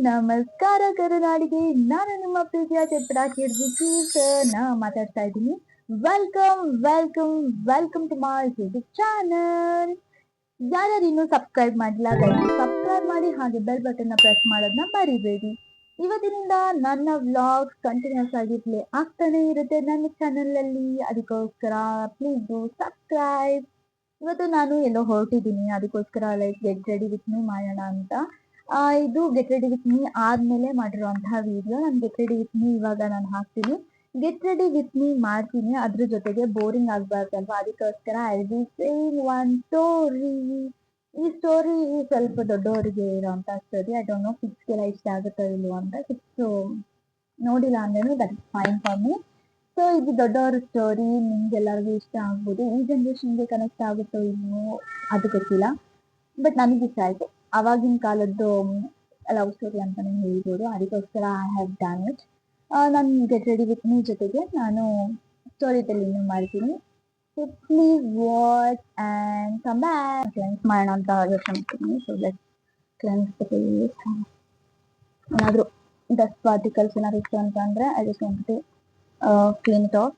ನಮಸ್ಕಾರ ಕರುನಾಡಿಗೆ, ನಾನು ನಿಮ್ಮ ಪ್ರೀತಿಯ ಚಿತ್ರ ಕಿರ್ಜಿ ನಾ ಮಾತಾಡ್ತಾ ಇದ್ದೀನಿ. Welcome welcome welcome to my YouTube channel. ಯಾರ್ಯಾರು ಇನ್ನೂ ಸಬ್ಸ್ಕ್ರೈಬ್ ಮಾಡಿಲ್ಲ ದಯವಿಟ್ಟು ಸಬ್ಸ್ಕ್ರೈಬ್ ಮಾಡಿ, ಹಾಗೆ ಬೆಲ್ ಬಟನ್ ನ ಪ್ರೆಸ್ ಮಾಡೋದನ್ನ ಮರಿಬೇಡಿ. ಇವತ್ತಿನಿಂದ ನನ್ನ ವ್ಲಾಗ್ಸ್ ಕಂಟಿನ್ಯೂಸ್ ಆಗಿ ಪ್ಲೇ ಆಗ್ತಾನೆ ಇರುತ್ತೆ ನನ್ನ ಚಾನಲ್ ಅಲ್ಲಿ, ಅದಕ್ಕೋಸ್ಕರ ಪ್ಲೀಸ್ ಡೂ ಸಬ್ಸ್ಕ್ರೈಬ್. ಇವತ್ತು ನಾನು ಎಲ್ಲೋ ಹೊರಟಿದ್ದೀನಿ, ಅದಕ್ಕೋಸ್ಕರ like get ready with me ಮಾಡೋಣ ಅಂತ. ಇದು ಗೆಟ್ ರೆಡಿ ವಿತ್ ಮೀ ಆದ್ಮೇಲೆ ಮಾಡಿರುವಂತಹ ವಿಡಿಯೋ. ನಾನು ಗೆಟ್ ರೆಡಿ ವಿತ್ ಮೀ ಇವಾಗ ನಾನು ಹಾಕ್ತೀನಿ, ಗೆಟ್ ರೆಡಿ ವಿತ್ ಮೀ ಮಾಡ್ತೀನಿ, ಅದ್ರ ಜೊತೆಗೆ ಬೋರಿಂಗ್ ಆಗ್ಬಾರ್ದಲ್ವಾ, ಅದಕ್ಕೋಸ್ಕರ I will saying one story. ಈ ಸ್ಟೋರಿ ಸ್ವಲ್ಪ ದೊಡ್ಡವರಿಗೆ ಇರೋಂಥ ಸ್ಟೋರಿ. ಐ ಡೋಂಟ್ ನೋ ಕಿಡ್ಸ್ಗೆಲ್ಲ ಇಷ್ಟ ಆಗುತ್ತೋ ಇಲ್ವೋ ಅಂತ. ಕಿಡ್ಸ್ ನೋಡಿಲ್ಲ ಅಂದ್ರೂ that is fine for me. So ಇದು ದೊಡ್ಡವರ ಸ್ಟೋರಿ, ನಿಮ್ಗೆಲ್ಲರಿಗೂ ಇಷ್ಟ ಆಗ್ಬೋದು. ಈ ಜನ್ರೇಷನ್ಗೆ ಕನೆಕ್ಟ್ ಆಗುತ್ತೋ ಇಲ್ವೋ ಅದು ಗೊತ್ತಿಲ್ಲ, ಬಟ್ ನನಗೆ ಇಷ್ಟ ಆಯ್ತು. ಅವಾಗಿನ ಕಾಲದ್ದು ಲವ್ ಸ್ಟೋರಿ ಅಂತಾನೆ ಹೇಳ್ಬೋದು, ಅದಕ್ಕೋಸ್ಕರ ಐ ಹ್ಯಾವ್ ಡನ್ ಇಟ್. ನಾನು ಗೆಟ್ ರೆಡಿ ವಿತ್ ಮೀ ಜೊತೆಗೆ ನಾನು ಸ್ಟೋರಿ ಟೆಲ್ಲಿಂಗ್ ಮಾಡ್ತೀನಿ. So please watch and come back. Cleanse ಮಾಡೋಣ ಅಂತ ಯೋಚನೆ ಮಾಡ್ತೀನಿ. So let cleanse the face. ಏನಾದರೂ ಡಸ್ಟ್ ಪಾರ್ಟಿಕಲ್ಸ್ ಏನಾದ್ರು ಇತ್ತು ಅಂತ ಅಂದರೆ I just want to clean it off.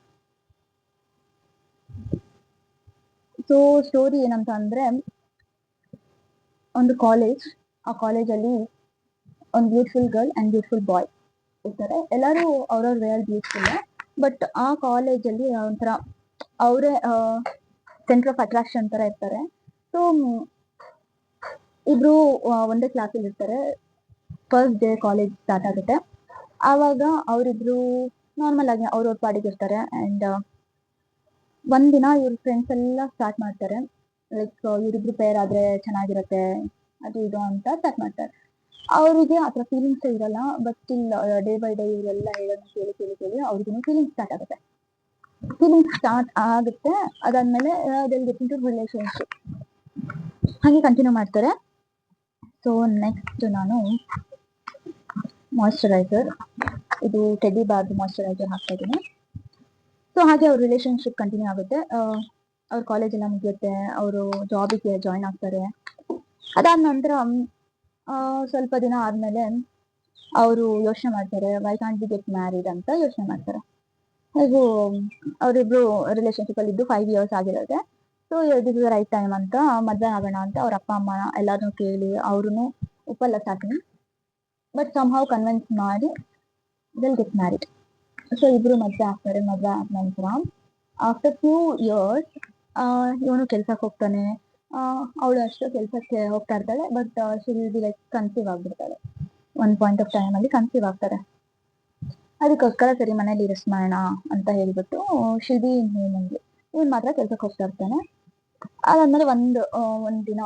So story ಏನಂತ ಅಂದರೆ, ಒಂದು ಕಾಲೇಜ್, ಆ ಕಾಲೇಜಲ್ಲಿ ಒಂದು beautiful girl and beautiful boy ಇರ್ತಾರೆ. ಎಲ್ಲರೂ ಅವ್ರವ್ರ ವೇರ್ ಬ್ಯೂಟಿಫುಲ್, ಬಟ್ ಆ ಕಾಲೇಜಲ್ಲಿ ಒಂಥರ ಅವರೇ ಸೆಂಟರ್ ಆಫ್ ಅಟ್ರಾಕ್ಷನ್ ಥರ ಇರ್ತಾರೆ. ಸೊ ಇಬ್ಬರು ಒಂದೇ ಕ್ಲಾಸಲ್ಲಿ ಇರ್ತಾರೆ. ಫಸ್ಟ್ ಡೇ ಕಾಲೇಜ್ ಸ್ಟಾರ್ಟ್ ಆಗುತ್ತೆ. ಆವಾಗ ಅವರಿಬ್ರು ನಾರ್ಮಲ್ ಆಗಿ ಅವ್ರವ್ರ ಪಾಡಿಗೆ ಇರ್ತಾರೆ. ಆ್ಯಂಡ್ ಒಂದಿನ ಇವ್ರ ಫ್ರೆಂಡ್ಸ್ ಎಲ್ಲ ಸ್ಟಾರ್ಟ್ ಮಾಡ್ತಾರೆ, ಲೈಕ್ ಇವರಿಬ್ರು ಪೇರ್ ಆದರೆ ಚೆನ್ನಾಗಿರುತ್ತೆ ಅದು ಇದು ಅಂತ ಸ್ಟಾರ್ಟ್ ಮಾಡ್ತಾರೆ. ಅವರಿಗೆ ಆ ಥರ ಫೀಲಿಂಗ್ಸೇ ಇರಲ್ಲ, but still day by day ಇವರೆಲ್ಲ ಹೇಳೋದನ್ನ ಕೇಳಿ ಕೇಳಿ ಕೇಳಿ ಅವ್ರಿಗೂ ಫೀಲಿಂಗ್ಸ್ ಸ್ಟಾರ್ಟ್ ಆಗುತ್ತೆ. ಅದಾದಮೇಲೆ ದೆಲ್ ಗೆಟ್ ಇಂಟು ರಿಲೇಶನ್ಶಿಪ್, ಹಾಗೆ ಕಂಟಿನ್ಯೂ ಮಾಡ್ತಾರೆ. ಸೊ ನೆಕ್ಸ್ಟ್ ನಾನು ಮಾಯ್ಶ್ಚರೈಸರ್, ಇದು ಟೆಡ್ಡಿ ಬಾರ್ದು ಮಾಯ್ಶ್ಚರೈಸರ್ ಹಾಕ್ತಾ ಇದ್ದೀನಿ. ಸೊ ಹಾಗೆ ಅವ್ರ ರಿಲೇಶನ್ಶಿಪ್ ಕಂಟಿನ್ಯೂ ಆಗುತ್ತೆ. ಅವ್ರ ಕಾಲೇಜ್ ಎಲ್ಲ ಮುಗಿಯುತ್ತೆ, ಅವರು ಜಾಬಿಗೆ ಜಾಯ್ನ್ ಆಗ್ತಾರೆ. ಅದಾದ ನಂತರ ಸ್ವಲ್ಪ ದಿನ ಆದಮೇಲೆ ಅವರು ಯೋಚನೆ ಮಾಡ್ತಾರೆ, why can't be get married ಅಂತ ಯೋಚನೆ ಮಾಡ್ತಾರೆ. ಹಾಗೂ ಅವರಿಬ್ರು ರಿಲೇಶನ್ಶಿಪ್ಪಲ್ಲಿ ಇದ್ದು 5 years ಆಗಿರುತ್ತೆ. So this is the right time ಅಂತ ಮದುವೆ ಆಗೋಣ ಅಂತ ಅವ್ರ ಅಪ್ಪ ಅಮ್ಮ ಎಲ್ಲರನ್ನೂ ಕೇಳಿ, ಅವ್ರೂ ಒಪ್ಪಲ್ಲ ಸ್ಟಾರ್ಟಿಂಗ್, ಬಟ್ ಸಮ್ಹೌ ಕನ್ವಿನ್ಸ್ ಮಾಡಿ ವಿಲ್ ಗೆಟ್ ಮ್ಯಾರಿಡ್. ಸೊ ಇಬ್ಬರು ಮದುವೆ ಆಗ್ತಾರೆ. ಮದುವೆ ಆದ ನಂತರ ಆಫ್ಟರ್ 2 years ಇವನು ಕೆಲ್ಸಕ್ಕೆ ಹೋಗ್ತಾನೆ, ಅವಳು ಅಷ್ಟೇ ಕೆಲಸಕ್ಕೆ ಹೋಗ್ತಾ ಇರ್ತಾಳೆ. But she will be like conceive ಆಗಿರ್ತಾಳೆ. ಒಂದು ಪಾಯಿಂಟ್ ಆಫ್ ಟೈಮಲ್ಲಿ ಕನ್ಸೀವ್ ಆಗ್ತಾರೆ. ಅದಕ್ಕೋಸ್ಕರ ಸರಿ ಮನೇಲಿ ರೆಸ್ಟ್ ಮಾಡೋಣ ಅಂತ ಹೇಳ್ಬಿಟ್ಟು ಶಿಲ್ ಬಿ ಇನ್ ಹೋಮಲ್ಲಿ ಇವನು ಮಾತ್ರ ಕೆಲ್ಸಕ್ಕೆ ಹೋಗ್ತಾ ಇರ್ತಾನೆ. ಅದಾದ್ಮೇಲೆ ಒಂದು ದಿನ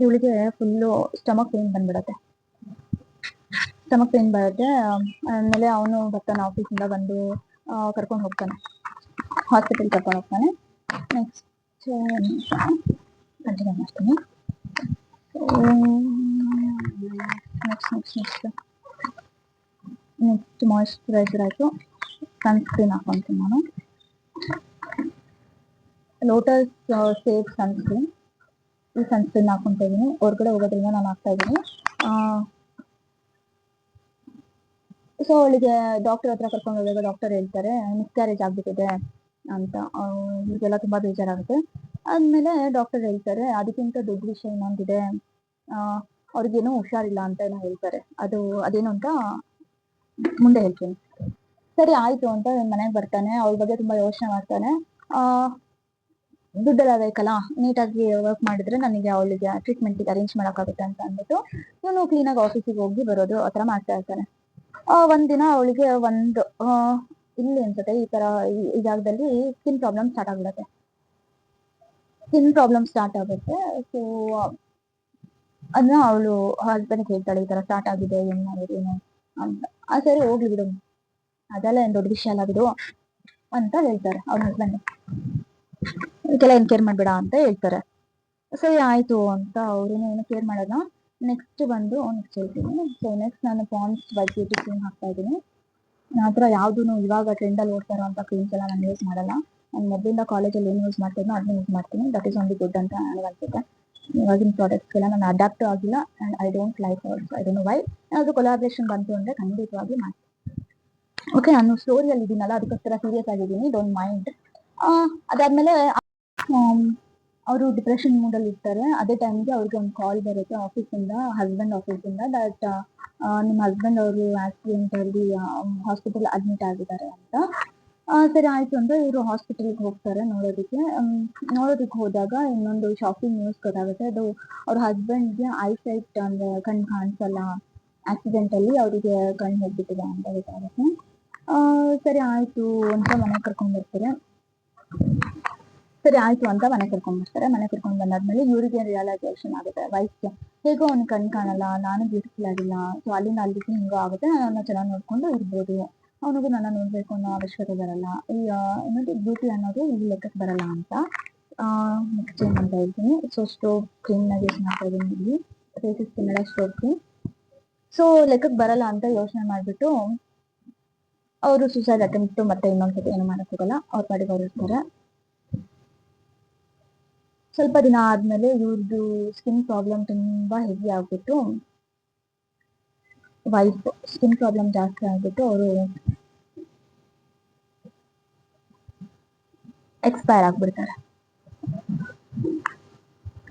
ಇವಳಿಗೆ ಫುಲ್ಲು ಸ್ಟಮಕ್ ಪೇನ್ ಬಂದ್ಬಿಡತ್ತೆ. ಆಮೇಲೆ ಅವನು ಬರ್ತಾನೆ, ಆಫೀಸಿಂದ ಬಂದು ಕರ್ಕೊಂಡು ಹೋಗ್ತಾನೆ, ಹಾಸ್ಪಿಟಲ್ ಕರ್ಕೊಂಡು ಹೋಗ್ತಾನೆ. ನೆಕ್ಸ್ಟ್ ಕಂಟಿನ್ಯೂ ಮಾಡ್ತೀನಿ. ನೆಕ್ಸ್ಟ್ ಮಾಯ್ಶ್ಚರೈಸರ್ ಆಯಿತು, ಸನ್ಸ್ಕ್ರೀನ್ ಹಾಕೊತೀನಿ ನಾನು. ಲೋಟಸ್ ಸೇಫ್ ಸನ್ಸ್ಕ್ರೀನ್, ಈ ಸನ್ಸ್ಕ್ರೀನ್ ಹಾಕೊತಾ ಇದ್ದೀನಿ. ಹೊರಗಡೆ ಹೋಗೋದ್ರಿಂದ ನಾನು ಹಾಕ್ತಾ ಇದ್ದೀನಿ. ಸೊ ಅವಳಿಗೆ ಡಾಕ್ಟರ್ ಹತ್ರ ಕರ್ಕೊಂಡು ಹೋದಾಗ ಡಾಕ್ಟರ್ ಹೇಳ್ತಾರೆ ಮಿಸ್ಕ್ಯಾರೇಜ್ ಆಗಿಬಿಟ್ಟಿದೆ ಅಂತ. ಇದೆಲ್ಲ ತುಂಬ ಬೇಜಾರಾಗುತ್ತೆ. ಆದಮೇಲೆ ಡಾಕ್ಟರ್ ಹೇಳ್ತಾರೆ ಅದಕ್ಕಿಂತ ದೊಡ್ಡ ವಿಷಯ ಇನ್ನೊಂದಿದೆ, ಅವ್ರಿಗೇನೋ ಹುಷಾರಿಲ್ಲ ಅಂತ ಏನೋ ಹೇಳ್ತಾರೆ. ಅದೇನು ಅಂತ ಮುಂದೆ ಹೇಳ್ತೀನಿ. ಸರಿ ಆಯಿತು ಅಂತ ಮನೆಗೆ ಬರ್ತಾನೆ. ಅವಳ ಬಗ್ಗೆ ತುಂಬ ಯೋಚನೆ ಮಾಡ್ತಾನೆ. ದುಡ್ಡೆಲ್ಲ ಬೇಕಲ್ಲ, ನೀಟಾಗಿ ವರ್ಕ್ ಮಾಡಿದ್ರೆ ನನಗೆ ಅವಳಿಗೆ ಟ್ರೀಟ್ಮೆಂಟಿಗೆ ಅರೇಂಜ್ ಮಾಡೋಕ್ಕಾಗುತ್ತೆ ಅಂತ ಅಂದ್ಬಿಟ್ಟು ಇವನು ಕ್ಲೀನಾಗಿ ಆಫೀಸಿಗೆ ಹೋಗಿ ಬರೋದು ಆ ಥರ ಮಾಡ್ತಾ ಇರ್ತಾನೆ. ಒಂದಿನ ಅವಳಿಗೆ ಇಲ್ಲಿ ಅನ್ಸುತ್ತೆ ಈ ಥರ ಈ ಜಾಗದಲ್ಲಿ ಸ್ಕಿನ್ ಪ್ರಾಬ್ಲಮ್ ಸ್ಟಾರ್ಟ್ ಆಗುತ್ತೆ. ಸೊ ಅದನ್ನ ಅವಳು ಹಸ್ಬೆಂಡ್ಗೆ ಹೇಳ್ತಾಳೆ, ಈ ಥರ ಸ್ಟಾರ್ಟ್ ಆಗಿದೆ, ಏನು ಮಾಡೋದು ಏನು ಅಂತ. ಸರಿ ಹೋಗ್ಲಿ ಬಿಡು, ಅದೆಲ್ಲ ಏನು ದೊಡ್ಡ ವಿಷಯ ಅಲ್ಲ ಬಿಡು ಅಂತ ಹೇಳ್ತಾರೆ ಅವ್ರ ಹಸ್ಬೆಂಡ್. ಇದಕ್ಕೆಲ್ಲ ಏನು ಕೇರ್ ಮಾಡಬೇಡ ಅಂತ ಹೇಳ್ತಾರೆ. ಸರಿ ಆಯಿತು ಅಂತ ಅವರು ಏನು ಕೇರ್ ಮಾಡೋಣ. ನೆಕ್ಸ್ಟ್ ಹೇಳ್ತೀನಿ. ಸೊ ನೆಕ್ಸ್ಟ್ ನಾನು ಪಾಂಡ್ಸ್ ವೈಟ್ ಬ್ಯೂಟಿ ಕ್ರೀಮ್ ಹಾಕ್ತಾ ಇದ್ದೀನಿ. ನನ್ನ ಹತ್ರ ಯಾವುದೂ ಇವಾಗ ಟ್ರೆಂಡಲ್ಲಿ ಓಡ್ತಾ ಇರೋಂಥ ಕ್ರೀಮ್ಸ್ ಎಲ್ಲ ನಾನು ಯೂಸ್ ಮಾಡಲ್ಲ. ನಾನು ಮೊದಲಿಂದ ಕಾಲೇಜಲ್ಲಿ ಏನು ಯೂಸ್ ಮಾಡ್ತಿದ್ನೋ ಅದನ್ನ ಯೂಸ್ ಮಾಡ್ತೀನಿ. ದಟ್ ಈಸ್ ಓನ್ಲಿ ಗುಡ್ ಅಂತ ನನಗೆ ಅನ್ಸುತ್ತೆ. ಇವಾಗಿನ ಪ್ರಾಡಕ್ಟ್ಸ್ಗೆಲ್ಲ ನಾನು ಅಡಾಪ್ಟ್ ಆಗಿಲ್ಲ and I don't like also. I don't know why. ಅದು ಕೊಲಾಬ್ರೇಷನ್ ಬಂತು ಅಂದರೆ ಖಂಡಿತವಾಗಿ ಮಾಡ್ತೀನಿ. ಓಕೆ, ನಾನು ಸ್ಟೋರಿಯಲ್ಲಿ ಇದ್ದೀನಲ್ಲ ಅದಕ್ಕೋಸ್ಕರ ಸೀರಿಯಸ್ ಆಗಿದ್ದೀನಿ, ಡೋಂಟ್ ಮೈಂಡ್. ಅದಾದಮೇಲೆ ಅವರು ಡಿಪ್ರೆಷನ್ ಮೂಡಲ್ಲಿ ಇರ್ತಾರೆ. ಅದೇ ಟೈಮ್ಗೆ ಅವ್ರಿಗೆ ಒಂದು ಕಾಲ್ ಬರುತ್ತೆ ಆಫೀಸಿಂದ, ಹಸ್ಬೆಂಡ್ ಆಫೀಸಿಂದ, ದಟ್ ನಿಮ್ಮ ಹಸ್ಬೆಂಡ್ ಅವರು ಆಕ್ಸಿಡೆಂಟಲ್ಲಿ ಹಾಸ್ಪಿಟಲ್ ಅಡ್ಮಿಟ್ ಆಗಿದ್ದಾರೆ ಅಂತ. ಸರಿ ಆಯಿತು ಅಂದರೆ ಇವರು ಹಾಸ್ಪಿಟಲ್ಗೆ ಹೋಗ್ತಾರೆ ನೋಡೋದಕ್ಕೆ ಹೋದಾಗ ಇನ್ನೊಂದು ಶಾಕಿಂಗ್ ನ್ಯೂಸ್ ಗೊತ್ತಾಗುತ್ತೆ. ಅದು ಅವ್ರ ಹಸ್ಬೆಂಡ್ಗೆ ಐಸೈಟ್ ಅಂದರೆ ಕಣ್ಣು ಕಾಣಿಸಲ್ಲ, ಆಕ್ಸಿಡೆಂಟಲ್ಲಿ ಅವರಿಗೆ ಕಣ್ಣು ಹೋಗ್ಬಿಟ್ಟಿದೆ ಅಂತ ಗೊತ್ತಾಗುತ್ತೆ. ಸರಿ ಆಯಿತು ಅಂತ ಮನೆ ಕರ್ಕೊಂಡ್ಬರ್ತಾರೆ. ಮನೆ ಕರ್ಕೊಂಡು ಬಂದಾದ್ಮೇಲೆ ಇವರಿಗೆ ರಿಯಲೈಸೇಷನ್ ಆಗುತ್ತೆ, ವೈಫ್ಗೆ ಹೇಗೋ ಅವ್ನು ಕಣ್ಣು ಕಾಣಲ್ಲ, ನಾನು ಬ್ಯೂಟಿಫುಲ್ ಆಗಿಲ್ಲ, ಸೊ ಅಲ್ಲಿಂದ ಅಲ್ಲಿಗೆ ಹಿಂಗೋ ಆಗುತ್ತೆ, ನನ್ನ ಚೆನ್ನಾಗಿ ನೋಡ್ಕೊಂಡು ಇರ್ಬೋದು, ಅವನಿಗೂ ನನ್ನ ನೋಡಬೇಕು ಅನ್ನೋ ಅವಶ್ಯಕತೆ ಬರಲ್ಲ, ಈ ಏನಂದ್ರೆ ಬ್ಯೂಟಿ ಅನ್ನೋದು ಇಲ್ಲಿ ಲೆಕ್ಕಕ್ಕೆ ಬರಲ್ಲ ಅಂತ. ನೆಕ್ಸ್ಟ್ ಏನು ಅಂತ ಹೇಳ್ತೀನಿ. ಸೊ ಸ್ಟೋವ್ ಕ್ಲೀನಾಗಿ ಯೂಸ್ ಮಾಡ್ತಾ ಇದ್ದೀನಿ ಇಲ್ಲಿ, faces Kannada stove clean. So ಲೆಕ್ಕಕ್ಕೆ ಬರಲ್ಲ ಅಂತ ಯೋಚನೆ ಮಾಡಿಬಿಟ್ಟು ಅವರು ಸೂಸೈಡ್ ಅಟೆಂಪ್ಟ್ ಮತ್ತೆ ಇನ್ನೊಂದ್ಸತಿ ಏನು ಮಾಡೋಕ್ಕಾಗಲ್ಲ, ಅವ್ರ ಪಾಡಿಗೆ ಅವ್ರು ಇರ್ತಾರೆ. ಸ್ವಲ್ಪ ದಿನ ಆದಮೇಲೆ ಇವ್ರದ್ದು ಸ್ಕಿನ್ ಪ್ರಾಬ್ಲಮ್ ತುಂಬ ಹೆವಿ ಆಗಿಬಿಟ್ಟು, ವೈಫ್ ಸ್ಕಿನ್ ಪ್ರಾಬ್ಲಮ್ ಜಾಸ್ತಿ ಆಗಿಬಿಟ್ಟು ಅವರು ಎಕ್ಸ್ಪೈರ್ ಆಗಿಬಿಡ್ತಾರೆ.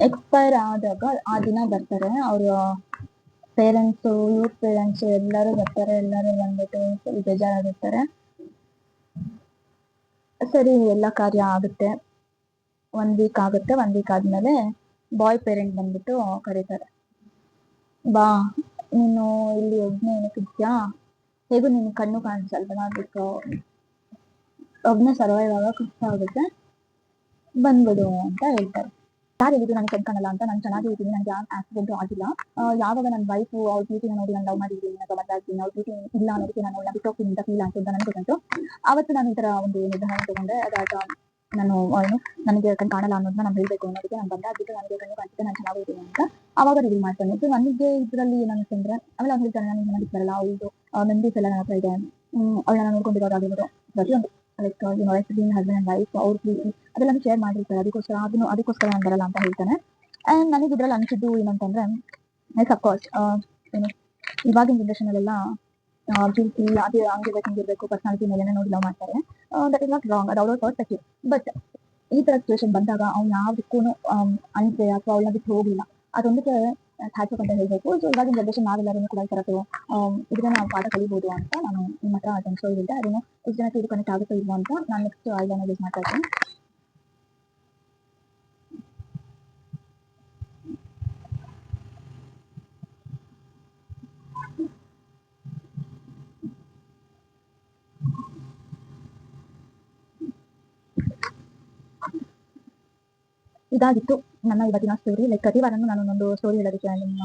ಎಕ್ಸ್ಪೈರ್ ಆದಾಗ ಆ ದಿನ ಬರ್ತಾರೆ ಅವರ ಪೇರೆಂಟ್ಸು, ಇವ್ರ ಪೇರೆಂಟ್ಸು ಎಲ್ಲರೂ ಬರ್ತಾರೆ. ಎಲ್ಲರೂ ಬಂದ್ಬಿಟ್ಟು ಫುಲ್ ಬೇಜಾರಾಗಿರ್ತಾರೆ. ಸರಿ ಎಲ್ಲ ಕಾರ್ಯ ಆಗುತ್ತೆ, 1 ವೀಕ್ ಆಗುತ್ತೆ. 1 ವೀಕ್ ಆದಮೇಲೆ ಬಾಯ್ ಪೇರೆಂಟ್ ಬಂದ್ಬಿಟ್ಟು ಕರೀತಾರೆ, ಬಾ ನೀನು ಇಲ್ಲಿ ಒಬ್ಬನೇ ಏನಕ್ಕಿದ್ಯಾ, ಹೇಗೂ ನಿನ್ನ ಕಣ್ಣು ಕಾಣಿಸಲ್ವಲ್ಲ, ಅದಕ್ಕೆ ಒಬ್ಬನೇ ಸರ್ವೈವ್ ಆಗೋ ಕಷ್ಟ ಆಗುತ್ತೆ, ಬಂದ್ಬಿಡು ಅಂತ ಹೇಳ್ತಾರೆ. ಯಾರು ಹೇಳಿದ್ರು ನನಗೆ ಕಣ್ ಕಾಣಲ್ಲ ಅಂತ? ನಾನು ಚೆನ್ನಾಗಿರ್ತೀನಿ, ನನಗೆ ಯಾವ ಆಕ್ಸಿಡೆಂಟು ಆಗಿಲ್ಲ. ಯಾವಾಗ ನನ್ನ ವೈಫು ಅವ್ರ ಬ್ಯೂಟಿನ ನೋಡಿ ನಾನು ಲವ್ ಮಾಡಿದ್ದೀನಿ, ಅಥವಾ ಮದುವೆ ಆಗ್ತೀನಿ, ಅವ್ರ ಬ್ಯೂಟಿ ಇಲ್ಲ ಅನ್ನೋದಕ್ಕೆ ನಾನು ಅವಳನ್ನ ಬಿಟ್ಟೋಗ್ತೀನಿ ಅಂತ ಫೀಲ್ ಆಗ್ತದೆ ನನಗೆ ಗೊತ್ತು. ಆವತ್ತು ನಾನು ಈ ಥರ ಒಂದು ನಿರ್ಧಾರ ತಗೊಂಡೆ. ಅದಾದ ನಾನು ನನಗೆ ಕಣ್ ಕಾಣಲ್ಲ ಅನ್ನೋದನ್ನ ನಾನು ಹೇಳಬೇಕು ಅನ್ನೋದಕ್ಕೆ ನಾನು ಬಂದಾಗ್ಬಿಟ್ಟು ನನಗೆ ಕಣ್ಣು ಕಾಣಿಸುತ್ತೆ, ನಾನು ಚೆನ್ನಾಗಿದ್ದೀನಿ ಅಂತ ಆವಾಗ ರಿವೀಲ್ ಮಾಡ್ತಾನೆ. ಸೊ ನನಗೆ ಇದರಲ್ಲಿ ಏನು ಅನಿಸ್ತಂದ್ರೆ, ಆಮೇಲೆ ಅವ್ನು ಹೇಳ್ತಾನೆ, ನಾನು ನನಗೆ ಬರಲ್ಲ, ಅವಳದು ಮೆಮರೀಸ್ ಎಲ್ಲ ನನ್ನ ಹತ್ರ ಇದೆ, ಅವಳನ್ನ ನೋಡ್ಕೊಂಡಿರೋದಾಗಿರ್ಬೋದು, ಪ್ರತಿಯೊಂದು ಲೈಕ್ ಹಸ್ಬೆಂಡ್ ಆ್ಯಂಡ್ ವೈಫ್ ಅವ್ರ ಪ್ರೀತಿ ಅದೆಲ್ಲ ಶೇರ್ ಮಾಡಿರ್ತಾರೆ, ಅದಕ್ಕೋಸ್ಕರ ನಾನು ಬರಲ್ಲ ಅಂತ ಹೇಳ್ತಾನೆ. ಆ್ಯಂಡ್ ನನಗೆ ಇದ್ರಲ್ಲಿ ಅನಿಸಿದ್ದು ಏನಂತಂದ್ರೆ, ಎಸ್ ಅಫ್ಕೋರ್ಸ್ ಏನು ಇವಾಗಿನ ಜನ್ರೇಷನಲ್ಲೆಲ್ಲ ಬ್ಯೂಟಿ ಅದೇ ಹಂಗಿರ್ಬೇಕು ಪರ್ಸನಾಲಿಟಿ ಮೇಲೆ ನೋಡಿ ಲವ್ ಮಾಡ್ತಾರೆ. ದಟ್ ಇಸ್ ನಾಟ್ ರಾಂಗ್, ಅದು ಅವ್ರ ಪರ್ಸ್ಪೆಕ್ಟಿವ್. ಬಟ್ ಈ ಥರ ಸಿಚುವೇಶನ್ ಬಂದಾಗ ಅವ್ನು ಯಾವುದಕ್ಕೂ ಅನಿಸೆ ಅಥವಾ ಅವಳನ್ನ ಬಿಟ್ಟು ಹೋಗಿಲ್ಲ, ಅದೊಂದಕ್ಕೆ ಹ್ಯಾಟ್ಸ್ ಅಂತ ಹೇಳ್ಬೇಕು. ಸೊ ಇವಾಗಿನ ಜನ್ರೇಷನ್ ನಾವೆಲ್ಲರೂ ಕೂಡ ಈ ಥರದ್ದು ಇದನ್ನ ನಾವು ಪಾಠ ಕಲಿಬೋದು ಅಂತ ನಾನು ನಿಮ್ಮ ಹತ್ರ ಅನ್ಸೋದಿಲ್ಲ. ಅದನ್ನು ಎಷ್ಟು ಜನಕ್ಕೆ ಇದು ಕನೆಕ್ಟ್ ಆಗುತ್ತೋ ಇಲ್ವೋ ಅಂತ ನಾನು ನೆಕ್ಸ್ಟ್ ಐಡಿಯಾನ ಯೂಸ್ ಮಾಡ್ತಾ ಇದ್ದೀನಿ. ಇದಾಗಿತ್ತು ನನ್ನ ಇವತ್ತಿನ ಸ್ಟೋರಿ. ಲೈಕ್ ಪ್ರತಿ ವಾರನೂ ನಾನು ಒಂದು ಸ್ಟೋರಿ ಹೇಳೋದಕ್ಕೆ ನಿಮ್ಮ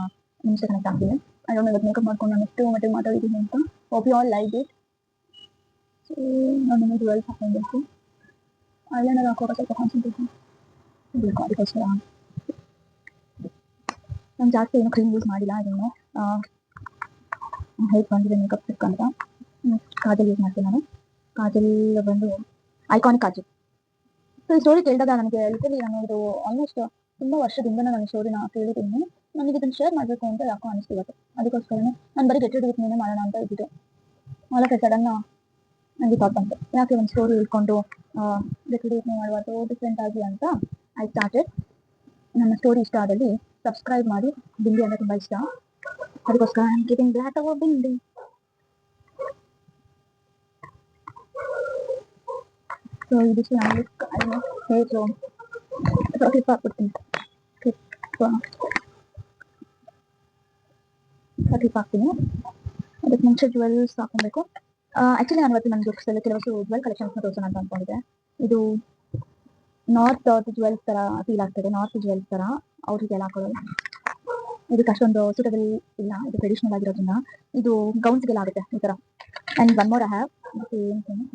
ನಿಮಿಷ ಕನೆಕ್ಟ್ ಆಗ್ತೀನಿ. ಅದನ್ನು ಇವತ್ತು ಮೇಕಪ್ ಮಾಡ್ಕೊಂಡು ನಾನು ಎಷ್ಟು ಮತ್ತೆ ಮಾತಾಡಿದ್ದೀನಿ ಅಂತ. Hope you all like it. So ನಾನು ನಿಮಗೆ ಜ್ಯುವೆಲ್ಸ್ ಹಾಕೊಬೇಕು, ಐಲೈನರ್ ಹಾಕುವಾಗ ಸ್ವಲ್ಪ ಕಾನ್ಸಂಟ್ರೇಷನ್ ಬೇಕು, ಅದಕ್ಕೋಸ್ಕರ ನಾನು ಜಾಸ್ತಿ ಏನು ಕ್ರೀಮ್ ಯೂಸ್ ಮಾಡಿಲ್ಲ. ಅದನ್ನು ಹೇಗೆ ಬಂದಿದೆ ಮೇಕಪ್ ಸಿಕ್ ಅಂತ. ಕಾಜಲ್ ಯೂಸ್ ಮಾಡ್ತೀನಿ ನಾನು. ಕಾಜಲ್ ಬಂದು ಐಕಾನಿಕ್ ಕಾಜಲ್. ಸೊ ಈ ಸ್ಟೋರಿ ಕೇಳಿದಾಗ ನನಗೆ ಲಿಟರಲಿ ನಾನು ಇದು ಆಲ್ಮೋಸ್ಟ್ ತುಂಬ ವರ್ಷದಿಂದ ನಾನು ಸ್ಟೋರಿನ ಕೇಳಿದ್ದೀನಿ. ನನಗೆ ಇದನ್ನು ಶೇರ್ ಮಾಡಬೇಕು ಅಂತ ಯಾಕೋ ಅನಿಸ್ತಿರುತ್ತೆ. ಅದಕ್ಕೋಸ್ಕರನೇ ನಾನು ಬರೀ ಗೆಟ್ ರೆಡಿ ವಿತ್ ಮೀನೇ ಮಾಡೋಣ ಅಂತ ಇದ್ದಿದ್ದು. ಆಲ್ ಸಡನ್ ನನಗೆ ಥಾಟ್ ಬಂತು, ಯಾಕೆ ಒಂದು ಸ್ಟೋರಿ ಇಟ್ಕೊಂಡು ಗೆಟ್ ರೆಡಿ ವಿತ್ ಮೀ ಮಾಡಬಾರ್ದು ಡಿಫ್ರೆಂಟ್ ಆಗಿ ಅಂತ ಐ ಸ್ಟಾರ್ಟೆಡ್. ನನ್ನ ಸ್ಟೋರಿ ಇಷ್ಟ ಆದಲ್ಲಿ ಸಬ್ಸ್ಕ್ರೈಬ್ ಮಾಡಿ. ಬಿಂದಿ ಅಂದರೆ ತುಂಬ ಇಷ್ಟ, ಅದಕ್ಕೋಸ್ಕರ ನಾನು giving black our bindi. So ಇದಿಷ್ಟು ನಾನು ಹೇಗೆ ಕ್ಲಿಪ್ ಹಾಕ್ಬಿಡ್ತೀನಿ, ಕ್ಲಿಪ್ ಹಾಕ್ತೀನಿ. ಅದಕ್ಕೆ ಮುಂಚೆ ಜ್ಯುವೆಲ್ಸ್ ಹಾಕೊಬೇಕು. ಆ್ಯಕ್ಚುಲಿ ನಾನು ಇವತ್ತು ನನ್ನ ಗಿಫ್ಟ್ಸಲ್ಲಿ ಕೆಲವಷ್ಟು ಜ್ಯುವೆಲ್ ಕಲೆಕ್ಷನ್ಸ್ನ ತೋರಿಸೋಣ ಅಂತ ಅಂದ್ಕೊಂಡಿದ್ದೆ. ಇದು ನಾರ್ತ್ ಜ್ಯುವೆಲ್ಸ್ ಥರ ಫೀಲ್ ಆಗ್ತದೆ, ನಾರ್ತ್ ಜ್ಯುವೆಲ್ಸ್ ಥರ ಅವ್ರಿಗೆಲ್ಲ ಹಾಕೊಳ್ಳೋದು. ಇದಕ್ಕೆ ಅಷ್ಟೊಂದು ಸೂಟಬಲ್ ಇಲ್ಲ, ಇದು ಟ್ರೆಡಿಷ್ನಲ್ ಆಗಿರೋದ್ರಿಂದ. ಇದು ಗೌನ್ಸ್ಗೆಲ್ಲ ಆಗುತ್ತೆ ಈ ಥರ. And one more I have, ಏನು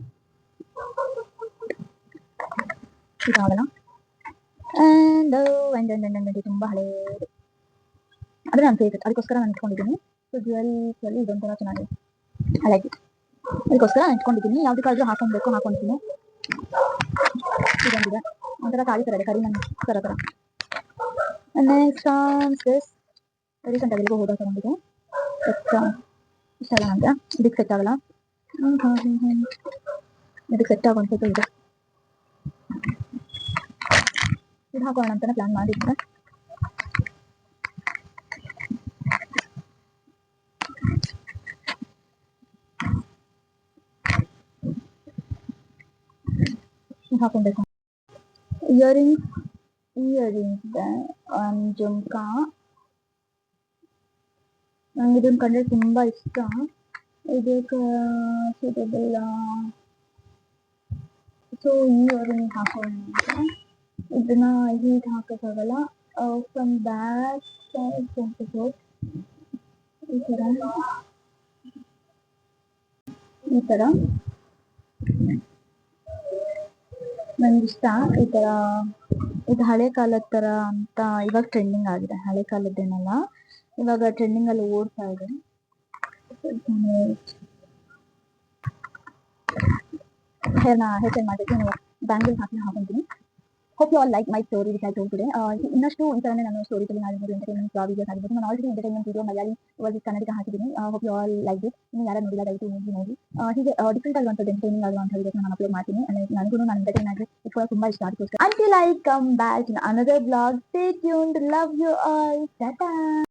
ಇದಾಗಲ್ಲ. ಆ್ಯಂಡ್ ತುಂಬ ಹಳೇದು, ಆದರೆ ನಾನು ಫೇವ್ರೇಟ್, ಅದಕ್ಕೋಸ್ಕರ ನಾನು ಇಟ್ಕೊಂಡಿದ್ದೀನಿ. ಸೊ ಜ್ಯುವೆಲ್ಸಲ್ಲಿ ಇದೊಂಥರ ಚೆನ್ನಾಗಿದೆ, ಐ ಲೈಕ್ ಇಟ್. ಅದಕ್ಕೋಸ್ಕರ ನಾನು ಇಟ್ಕೊಂಡಿದ್ದೀನಿ. ಯಾವುದಕ್ಕಾದ್ರೂ ಹಾಕೊಳ್ತೀನಿ. ಇದೊಂದಿದೆ ಒಂಥರ ತಾಳಿ ಥರ ಇದೆ, ಕರಿ ನನ್ನ ಥರ. ನೆಕ್ಸ್ಟ್ ದಿಸ್ ರೀಸೆಂಟ್ ಆಗಿ ಎಲ್ಲಿಗೋ ಹೋದಾಗ ತಗೊಂಡಿದೆ. ಇಷ್ಟ ಅಲ್ಲ ನನಗೆ, ಇದಕ್ಕೆ ಸೆಟ್ ಆಗಲ್ಲ. ಇದಕ್ಕೆ ಸೆಟ್ ಆಗೋ ಅನ್ಸುತ್ತೆ ಇದು. ಇದು ಹಾಕೋಣ ಅಂತಾನೆ ಪ್ಲಾನ್ ಮಾಡಿದ್ದೆ. ಹಾಕೊಬೇಕು. ಇಯರಿಂಗ್ಸ್ ಇದೆ, ಜುಮ್ಕಾ. ನಂಗೆ ಇದನ್ನು ಕಂಡ್ರೆ ತುಂಬಾ ಇಷ್ಟ. ಇದಕ್ಕೆ ಸೂಟಬಲ್, ಸೊ ಇಯರಿಂಗ್ ಹಾಕೋಣ ಅಂತ. ಇದನ್ನ ಹೀಗೆ ಹಾಕೋಕ್ಕಾಗಲ್ಲ. ಫ್ರಮ್ ಬ್ಯಾಕ್ ಈ ತರ ನಂಗಿಷ್ಟ. ಈ ತರ ಇದು ಹಳೆ ಕಾಲದ ತರ ಅಂತ ಇವಾಗ ಟ್ರೆಂಡಿಂಗ್ ಆಗಿದೆ. ಹಳೆ ಕಾಲದ್ದೇನಲ್ಲ, ಇವಾಗ ಟ್ರೆಂಡಿಂಗ್ ಅಲ್ಲಿ ಓಡ್ತಾ ಇದೆ. ಹೇರ್ ಸ್ಟೈಲ್ ಮಾಡಬೇಕು, ಬ್ಯಾಂಗಲ್ ಹಾಕೊಂತೀನಿ. Hope you all like my story which I told today. ಇನ್ನಷ್ಟು ಈ ಥರನೇ ನಾನು ಸ್ಟೋರಿ ಟೆಲ್ಲಿಂಗ್ ಆಗಿರ್ಬೋದು, ಎಂಟರ್ಟೈನ್ಮೆಂಟ್ ವೀಡಿಯೋಸ್ ಆಗಿರ್ಬೋದು. ನಾನು already entertainment video Malayali versus ಕನ್ನಡಕ್ಕೆ ಹಾಕಿದ್ದೀನಿ. Hope you all like it. ನೀವು ಯಾರು ನೋಡಿಲ್ಲ ದಯವಿಟ್ಟು ನೋಡಿ. ಹೀಗೆ ಡಿಫ್ರೆಂಟ್ ಆಗುವಂಥದ್ದು ಎಂಟರ್ಟೈನಿಂಗ್ ಆಗುವಂಥ ವೀಡಿಯೋಸ್ ನಾನು ಅಪ್ಲೋಡ್ ಮಾಡ್ತೀನಿ. ನನಗೂ ನಾನು ಎಂಟರ್ಟೈನ್ ಆಗಿ ಇಟ್ಕೊಳ್ಳೋಕೆ ತುಂಬ ಇಷ್ಟ. ಅದಕ್ಕೋಸ್ಕರ until I come back in another vlog, stay tuned. Love you all. Ta-ta.